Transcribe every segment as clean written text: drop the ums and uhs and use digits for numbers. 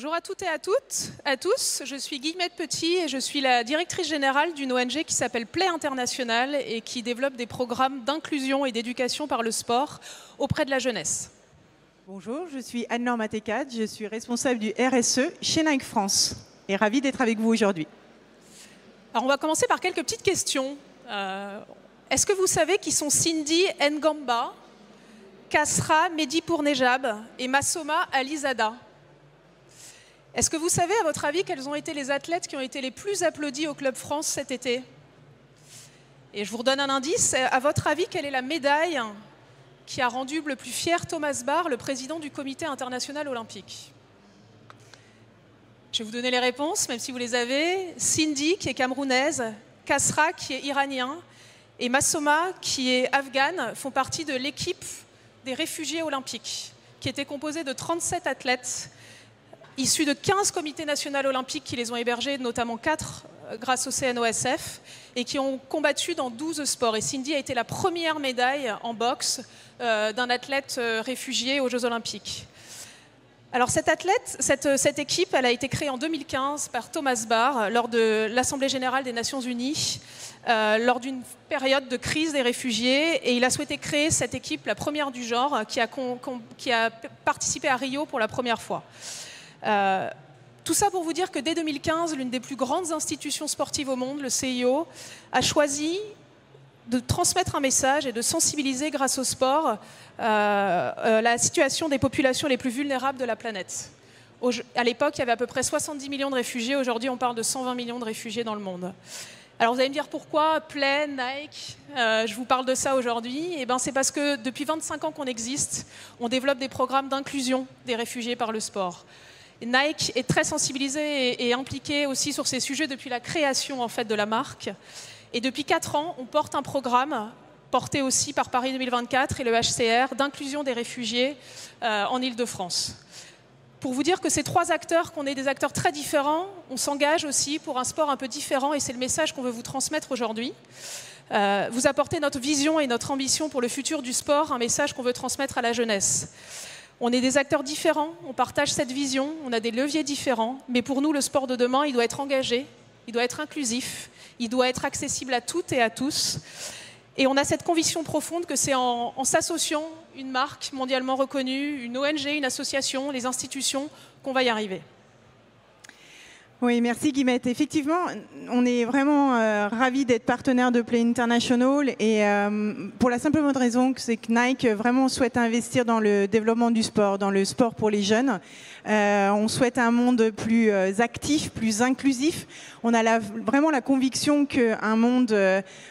Bonjour à toutes et à tous. Je suis Guillemette Petit et je suis la directrice générale d'une ONG qui s'appelle Play International et qui développe des programmes d'inclusion et d'éducation par le sport auprès de la jeunesse. Bonjour, je suis Anne-Laure Matécat, je suis responsable du RSE chez Nike France et ravie d'être avec vous aujourd'hui. Alors on va commencer par quelques petites questions. Est-ce que vous savez qui sont Cindy Ngamba, Kasra Medipournejab et Massoma Alizada? Est-ce que vous savez, à votre avis, quels ont été les athlètes qui ont été les plus applaudis au Club France cet été? Et je vous redonne un indice. À votre avis, quelle est la médaille qui a rendu le plus fier Thomas Bach, le président du Comité international olympique? Je vais vous donner les réponses, même si vous les avez. Cindy, qui est camerounaise, Kasra, qui est iranien, et Massoma, qui est afghane, font partie de l'équipe des réfugiés olympiques, qui était composée de 37 athlètes issus de 15 comités nationaux olympiques qui les ont hébergés, notamment 4 grâce au CNOSF, et qui ont combattu dans 12 sports. Et Cindy a été la première médaille en boxe d'un athlète réfugié aux Jeux olympiques. Alors cette équipe, elle a été créée en 2015 par Thomas Bach lors de l'Assemblée générale des Nations Unies, lors d'une période de crise des réfugiés, et il a souhaité créer cette équipe, la première du genre, qui a participé à Rio pour la première fois. Tout ça pour vous dire que dès 2015, l'une des plus grandes institutions sportives au monde, le CIO, a choisi de transmettre un message et de sensibiliser grâce au sport la situation des populations les plus vulnérables de la planète. À l'époque, il y avait à peu près 70 millions de réfugiés. Aujourd'hui, on parle de 120 millions de réfugiés dans le monde. Alors vous allez me dire pourquoi Play, Nike, je vous parle de ça aujourd'hui. Eh bien, c'est parce que depuis 25 ans qu'on existe, on développe des programmes d'inclusion des réfugiés par le sport. Nike est très sensibilisé et impliqué aussi sur ces sujets depuis la création en fait, de la marque. Et depuis 4 ans, on porte un programme porté aussi par Paris 2024 et le HCR d'inclusion des réfugiés en Île-de-France. Pour vous dire que ces 3 acteurs, qu'on est des acteurs très différents, on s'engage aussi pour un sport un peu différent et c'est le message qu'on veut vous transmettre aujourd'hui. Vous apporter notre vision et notre ambition pour le futur du sport, un message qu'on veut transmettre à la jeunesse. On est des acteurs différents, on partage cette vision, on a des leviers différents, mais pour nous, le sport de demain, il doit être engagé, il doit être inclusif, il doit être accessible à toutes et à tous. Et on a cette conviction profonde que c'est en s'associant une marque mondialement reconnue, une ONG, une association, les institutions, qu'on va y arriver. Oui, merci Guillemette. Effectivement, on est vraiment ravis d'être partenaire de Play International et pour la simple bonne raison que c'est que Nike vraiment souhaite investir dans le développement du sport, dans le sport pour les jeunes. On souhaite un monde plus actif, plus inclusif. On a vraiment la conviction qu'un monde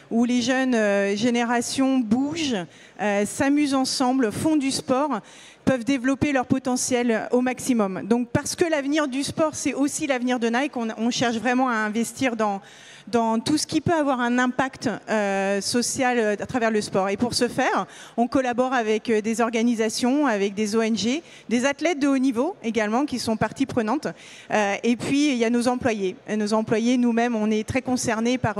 où les jeunes générations bougent, s'amusent ensemble, font du sport, peuvent développer leur potentiel au maximum. Donc parce que l'avenir du sport, c'est aussi l'avenir de Nike, on cherche vraiment à investir dans tout ce qui peut avoir un impact social à travers le sport. Et pour ce faire, on collabore avec des organisations, avec des ONG, des athlètes de haut niveau également qui sont partie prenante. Et puis, il y a nos employés. Nos employés, nous-mêmes, on est très concernés par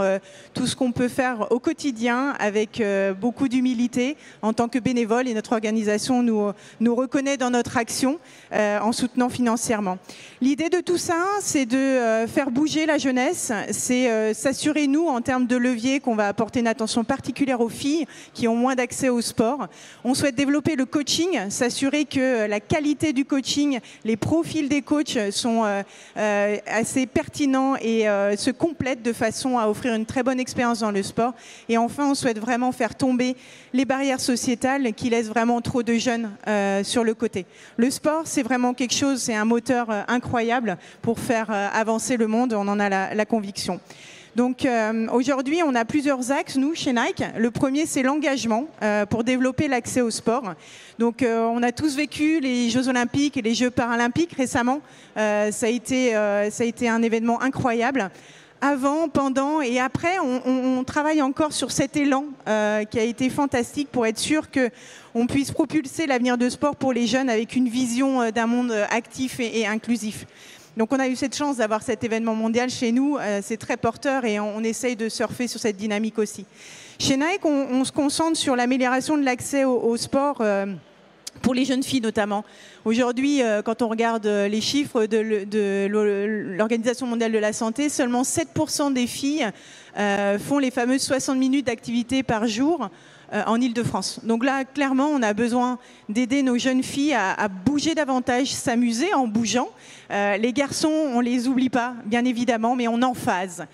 tout ce qu'on peut faire au quotidien avec beaucoup d'humilité en tant que bénévole. Et notre organisation nous reconnaît dans notre action en soutenant financièrement. L'idée de tout ça, c'est de faire bouger la jeunesse, c'est s'assurer, nous, en termes de levier, qu'on va apporter une attention particulière aux filles qui ont moins d'accès au sport. On souhaite développer le coaching, s'assurer que la qualité du coaching, les profils des coachs sont assez pertinents et se complètent de façon à offrir une très bonne expérience dans le sport. Et enfin, on souhaite vraiment faire tomber les barrières sociétales qui laissent vraiment trop de jeunes sur le côté. Le sport, c'est vraiment quelque chose, c'est un moteur incroyable pour faire avancer le monde, on en a la conviction. Donc aujourd'hui, on a plusieurs axes, nous, chez Nike. Le premier, c'est l'engagement pour développer l'accès au sport. Donc on a tous vécu les Jeux Olympiques et les Jeux Paralympiques récemment. Ça a été un événement incroyable. Avant, pendant et après, on travaille encore sur cet élan qui a été fantastique pour être sûr qu'on puisse propulser l'avenir de sport pour les jeunes avec une vision d'un monde actif et inclusif. Donc on a eu cette chance d'avoir cet événement mondial chez nous, c'est très porteur et on essaye de surfer sur cette dynamique aussi. Chez Nike, on se concentre sur l'amélioration de l'accès au sport pour les jeunes filles notamment. Aujourd'hui, quand on regarde les chiffres de l'Organisation mondiale de la santé, seulement 7% des filles font les fameuses 60 minutes d'activité par jour en Île-de-France. Donc là, clairement, on a besoin d'aider nos jeunes filles à bouger davantage, s'amuser en bougeant. Les garçons, on ne les oublie pas, bien évidemment, mais on en phase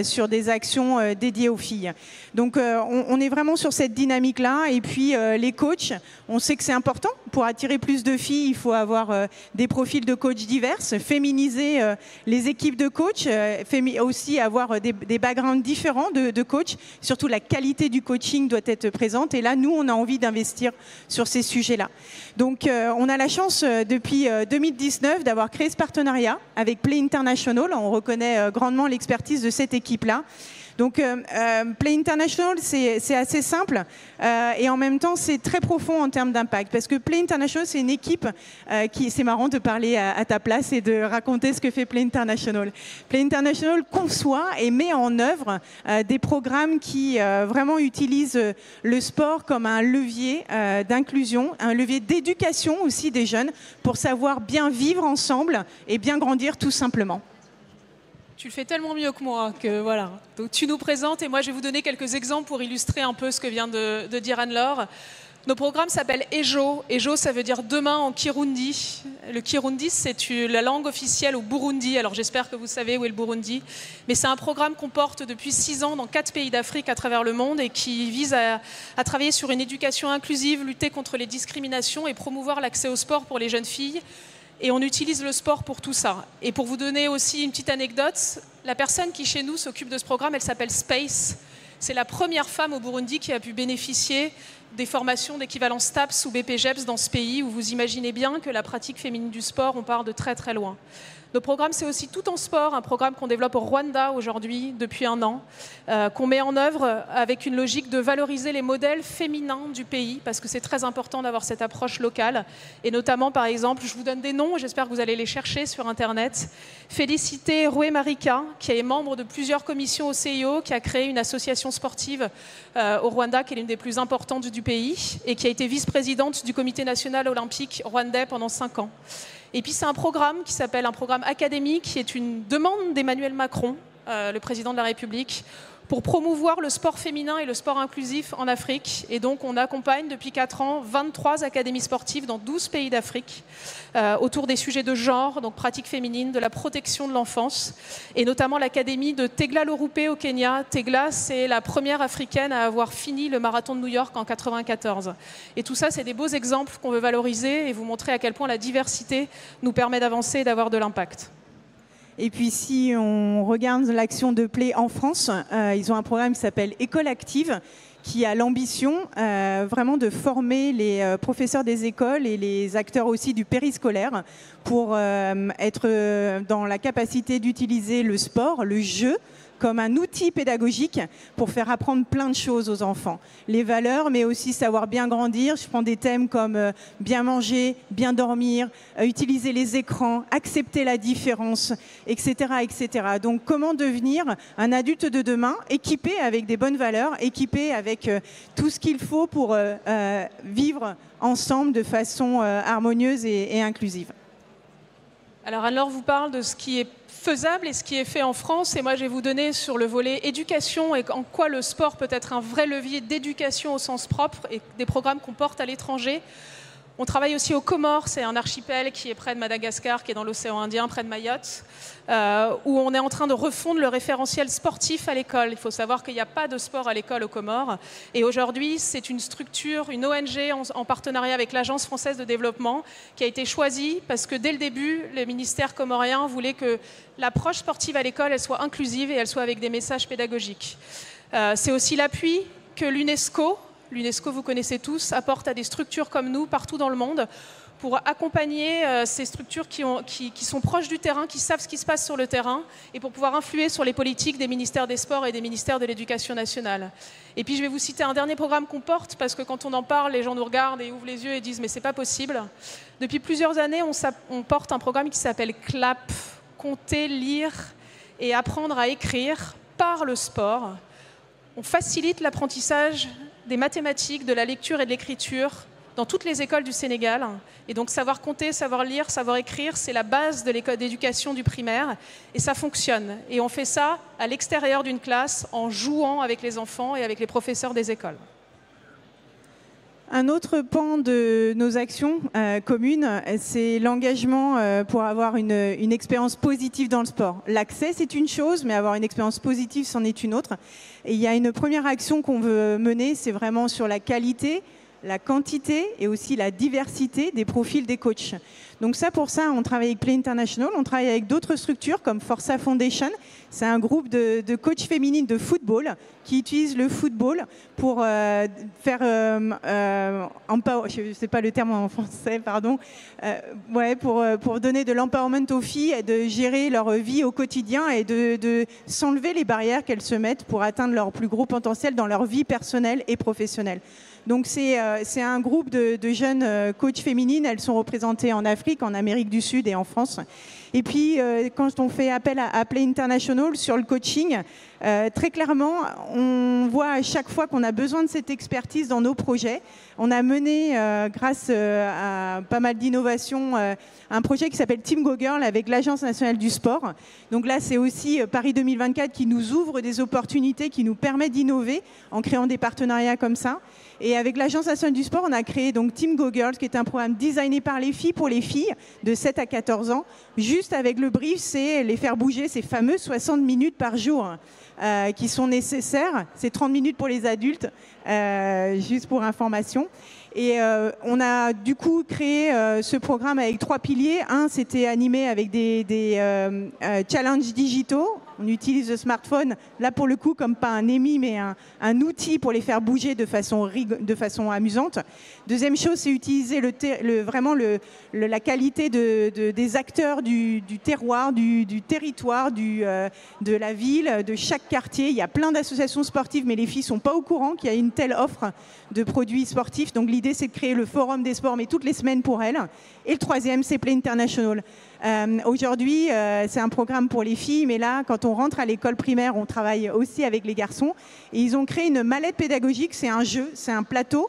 sur des actions dédiées aux filles. Donc on est vraiment sur cette dynamique-là. Et puis les coachs, on sait que c'est important. Pour attirer plus de filles, il faut avoir des profils de coachs divers, féminiser les équipes de coachs, aussi avoir des backgrounds différents de coachs. Surtout, la qualité du coaching doit être présente. Et là, nous, on a envie d'investir sur ces sujets-là. Donc, on a la chance, depuis 2019, d'avoir créé ce partenariat avec Play International. On reconnaît grandement l'expertise de cette équipe-là. Donc, Play International, c'est assez simple et en même temps, c'est très profond en termes d'impact. Parce que Play International, c'est une équipe qui... C'est marrant de parler à ta place et de raconter ce que fait Play International. Play International conçoit et met en œuvre des programmes qui vraiment utilisent le sport comme un levier d'inclusion, un levier d'éducation aussi des jeunes pour savoir bien vivre ensemble et bien grandir tout simplement. Tu le fais tellement mieux que moi que voilà. Donc tu nous présentes et moi je vais vous donner quelques exemples pour illustrer un peu ce que vient de dire Anne-Laure. Nos programmes s'appellent EJO. EJO, ça veut dire demain en Kirundi. Le Kirundi, c'est la langue officielle au Burundi. Alors j'espère que vous savez où est le Burundi. Mais c'est un programme qu'on porte depuis 6 ans dans 4 pays d'Afrique à travers le monde et qui vise à travailler sur une éducation inclusive, lutter contre les discriminations et promouvoir l'accès au sport pour les jeunes filles. Et on utilise le sport pour tout ça. Et pour vous donner aussi une petite anecdote, la personne qui chez nous s'occupe de ce programme, elle s'appelle Space. C'est la première femme au Burundi qui a pu bénéficier des formations d'équivalent STAPS ou BPGEPS dans ce pays où vous imaginez bien que la pratique féminine du sport, on part de très très loin. Nos programmes, c'est aussi Tout en sport, un programme qu'on développe au Rwanda aujourd'hui, depuis 1 an, qu'on met en œuvre avec une logique de valoriser les modèles féminins du pays, parce que c'est très important d'avoir cette approche locale. Et notamment, par exemple, je vous donne des noms, j'espère que vous allez les chercher sur Internet. Félicité Roué Marika, qui est membre de plusieurs commissions au CIO, qui a créé une association sportive au Rwanda, qui est l'une des plus importantes du pays, et qui a été vice-présidente du Comité national olympique rwandais pendant 5 ans. Et puis c'est un programme qui s'appelle un programme académique, qui est une demande d'Emmanuel Macron, le président de la République, pour promouvoir le sport féminin et le sport inclusif en Afrique. Et donc on accompagne depuis 4 ans 23 académies sportives dans 12 pays d'Afrique autour des sujets de genre, donc pratique féminine, de la protection de l'enfance, et notamment l'académie de Tegla Lorupé au Kenya. Tegla, c'est la première africaine à avoir fini le marathon de New York en 1994. Et tout ça, c'est des beaux exemples qu'on veut valoriser et vous montrer à quel point la diversité nous permet d'avancer et d'avoir de l'impact. Et puis si on regarde l'action de Play en France, ils ont un programme qui s'appelle École Active, qui a l'ambition vraiment de former les professeurs des écoles et les acteurs aussi du périscolaire pour être dans la capacité d'utiliser le sport, le jeu, comme un outil pédagogique pour faire apprendre plein de choses aux enfants. Les valeurs, mais aussi savoir bien grandir. Je prends des thèmes comme bien manger, bien dormir, utiliser les écrans, accepter la différence, etc., etc. Donc, comment devenir un adulte de demain équipé avec des bonnes valeurs, équipé avec tout ce qu'il faut pour vivre ensemble de façon harmonieuse et inclusive. Alors Anne-Laure vous parle de ce qui est faisable et ce qui est fait en France. Et moi, je vais vous donner sur le volet éducation et en quoi le sport peut être un vrai levier d'éducation au sens propre et des programmes qu'on porte à l'étranger. On travaille aussi aux Comores, c'est un archipel qui est près de Madagascar, qui est dans l'océan Indien, près de Mayotte, où on est en train de refondre le référentiel sportif à l'école. Il faut savoir qu'il n'y a pas de sport à l'école aux Comores. Et aujourd'hui, c'est une structure, une ONG en partenariat avec l'Agence française de développement qui a été choisie parce que dès le début, le ministère comorien voulait que l'approche sportive à l'école, elle soit inclusive et elle soit avec des messages pédagogiques. C'est aussi l'appui que l'UNESCO, vous connaissez tous, apporte à des structures comme nous partout dans le monde pour accompagner ces structures qui sont proches du terrain, qui savent ce qui se passe sur le terrain et pour pouvoir influer sur les politiques des ministères des Sports et des ministères de l'Éducation nationale. Et puis je vais vous citer un dernier programme qu'on porte parce que quand on en parle, les gens nous regardent et ouvrent les yeux et disent « mais c'est pas possible ». Depuis plusieurs années, on porte un programme qui s'appelle CLAP, compter, lire et apprendre à écrire par le sport. On facilite l'apprentissage des mathématiques, de la lecture et de l'écriture dans toutes les écoles du Sénégal. Et donc savoir compter, savoir lire, savoir écrire, c'est la base de l'école d'éducation du primaire. Et ça fonctionne. Et on fait ça à l'extérieur d'une classe en jouant avec les enfants et avec les professeurs des écoles. Un autre pan de nos actions communes, c'est l'engagement pour avoir une expérience positive dans le sport. L'accès, c'est une chose, mais avoir une expérience positive, c'en est une autre. Et il y a une première action qu'on veut mener, c'est vraiment sur la qualité, la quantité et aussi la diversité des profils des coachs. Donc ça, pour ça, on travaille avec Play International, on travaille avec d'autres structures comme Forza Foundation. C'est un groupe de coachs féminines de football qui utilisent le football pour faire, je ne sais pas le terme en français, pardon, pour donner de l'empowerment aux filles et de gérer leur vie au quotidien et de s'enlever les barrières qu'elles se mettent pour atteindre leur plus gros potentiel dans leur vie personnelle et professionnelle. Donc c'est un groupe de jeunes coachs féminines, elles sont représentées en Afrique, en Amérique du Sud et en France. Et puis quand on fait appel à Play International sur le coaching, très clairement, on voit à chaque fois qu'on a besoin de cette expertise dans nos projets. On a mené, grâce à pas mal d'innovations, un projet qui s'appelle Team Go Girl avec l'Agence nationale du sport. Donc là, c'est aussi Paris 2024 qui nous ouvre des opportunités, qui nous permet d'innover en créant des partenariats comme ça. Et avec l'Agence nationale du sport, on a créé donc Team Go Girls, qui est un programme designé par les filles pour les filles de 7 à 14 ans. Juste avec le brief, c'est les faire bouger ces fameuses 60 minutes par jour qui sont nécessaires. C'est 30 minutes pour les adultes, juste pour information. Et on a du coup créé ce programme avec 3 piliers. Un, c'était animé avec des challenges digitaux. On utilise le smartphone, là pour le coup, comme pas un EMI, mais un outil pour les faire bouger de façon amusante. Deuxième chose, c'est utiliser vraiment la qualité des acteurs du terroir, du territoire, de la ville, de chaque quartier. Il y a plein d'associations sportives, mais les filles ne sont pas au courant qu'il y a une telle offre de produits sportifs. Donc l'idée, c'est de créer le forum des sports, mais toutes les semaines pour elles. Et le troisième, c'est Play International. Aujourd'hui, c'est un programme pour les filles, mais là, quand on rentre à l'école primaire, on travaille aussi avec les garçons. Et ils ont créé une mallette pédagogique, c'est un jeu, c'est un plateau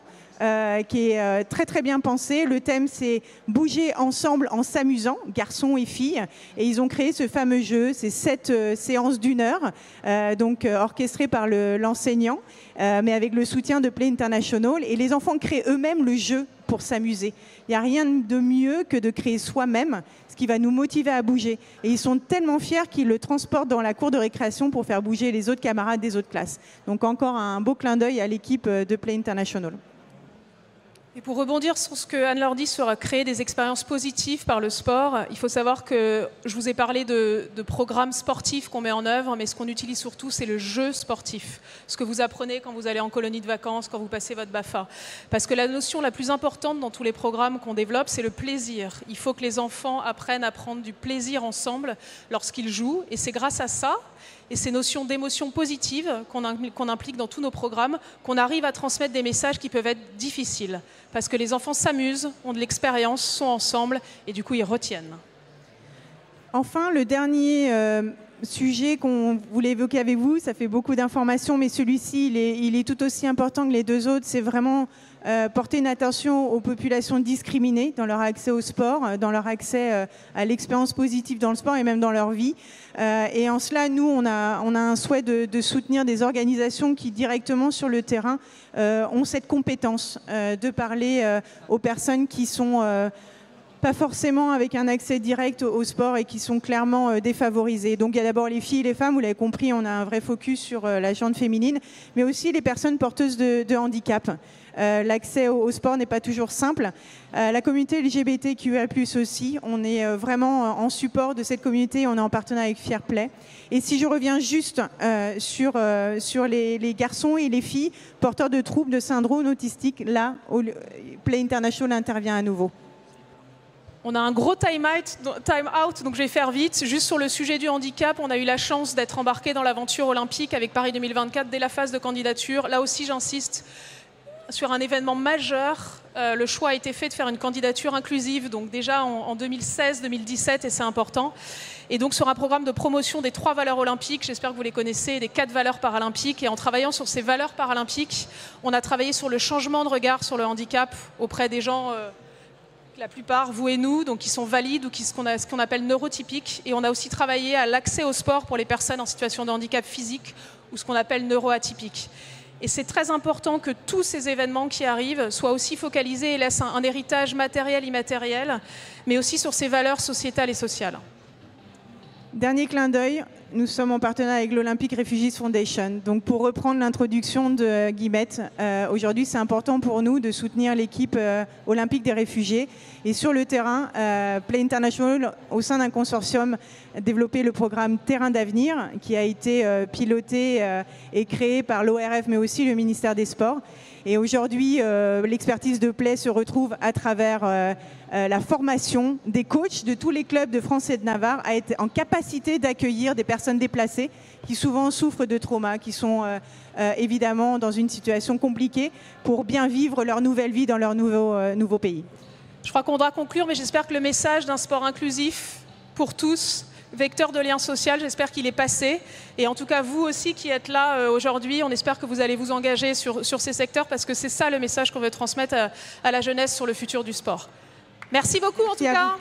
qui est très très bien pensé. Le thème, c'est bouger ensemble en s'amusant, garçons et filles. Et ils ont créé ce fameux jeu, c'est 7 séances d'1 heure, donc orchestrées par l'enseignant, mais avec le soutien de Play International. Et les enfants créent eux-mêmes le jeu pour s'amuser. Il n'y a rien de mieux que de créer soi-même ce qui va nous motiver à bouger. Et ils sont tellement fiers qu'ils le transportent dans la cour de récréation pour faire bouger les autres camarades des autres classes. Donc encore un beau clin d'œil à l'équipe de Play International. Et pour rebondir sur ce que Anne-Laure dit sur créer des expériences positives par le sport, il faut savoir que je vous ai parlé de programmes sportifs qu'on met en œuvre, mais ce qu'on utilise surtout, c'est le jeu sportif. Ce que vous apprenez quand vous allez en colonie de vacances, quand vous passez votre BAFA. Parce que la notion la plus importante dans tous les programmes qu'on développe, c'est le plaisir. Il faut que les enfants apprennent à prendre du plaisir ensemble lorsqu'ils jouent. Et c'est grâce à ça, et ces notions d'émotion positive qu'on implique dans tous nos programmes, qu'on arrive à transmettre des messages qui peuvent être difficiles. Parce que les enfants s'amusent, ont de l'expérience, sont ensemble, et du coup, ils retiennent. Enfin, le dernier sujet qu'on voulait évoquer avec vous, ça fait beaucoup d'informations, mais celui-ci, il est tout aussi important que les deux autres. C'est vraiment porter une attention aux populations discriminées dans leur accès au sport, dans leur accès à l'expérience positive dans le sport et même dans leur vie. Et en cela, nous, on a un souhait de soutenir des organisations qui, directement sur le terrain, ont cette compétence de parler aux personnes qui sont pas forcément avec un accès direct au sport et qui sont clairement défavorisées. Donc il y a d'abord les filles et les femmes, vous l'avez compris, on a un vrai focus sur la gente féminine, mais aussi les personnes porteuses de handicap. L'accès au sport n'est pas toujours simple. La communauté LGBTQIA+, aussi, on est vraiment en support de cette communauté, on est en partenariat avec Fairplay. Et si je reviens juste sur les garçons et les filles porteurs de troubles de syndrome autistique, là, Play International intervient à nouveau. On a un gros time-out, donc je vais faire vite. Juste sur le sujet du handicap, on a eu la chance d'être embarqué dans l'aventure olympique avec Paris 2024 dès la phase de candidature. Là aussi, j'insiste, sur un événement majeur. Le choix a été fait de faire une candidature inclusive, donc déjà en 2016-2017, et c'est important. Et donc sur un programme de promotion des 3 valeurs olympiques, j'espère que vous les connaissez, des 4 valeurs paralympiques. Et en travaillant sur ces valeurs paralympiques, on a travaillé sur le changement de regard sur le handicap auprès des gens, la plupart, vous et nous, donc qui sont valides ou ce qu'on appelle neurotypiques. Et on a aussi travaillé à l'accès au sport pour les personnes en situation de handicap physique ou ce qu'on appelle neuroatypiques. Et c'est très important que tous ces événements qui arrivent soient aussi focalisés et laissent un héritage matériel, immatériel, mais aussi sur ces valeurs sociétales et sociales. Dernier clin d'œil, nous sommes en partenariat avec l'Olympic Refugees Foundation. Donc pour reprendre l'introduction de Guillemette, aujourd'hui c'est important pour nous de soutenir l'équipe olympique des réfugiés. Et sur le terrain, Play International, au sein d'un consortium, a développé le programme Terrain d'avenir, qui a été piloté et créé par l'ORF, mais aussi le ministère des Sports. Et aujourd'hui, l'expertise de Play se retrouve à travers la formation des coachs de tous les clubs de France et de Navarre à être en capacité d'accueillir des personnes déplacées qui souvent souffrent de traumas, qui sont évidemment dans une situation compliquée pour bien vivre leur nouvelle vie dans leur nouveau pays. Je crois qu'on doit conclure, mais j'espère que le message d'un sport inclusif pour tous, vecteur de lien social, j'espère qu'il est passé. Et en tout cas, vous aussi qui êtes là aujourd'hui, on espère que vous allez vous engager sur ces secteurs parce que c'est ça le message qu'on veut transmettre à la jeunesse sur le futur du sport. Merci beaucoup en tout cas.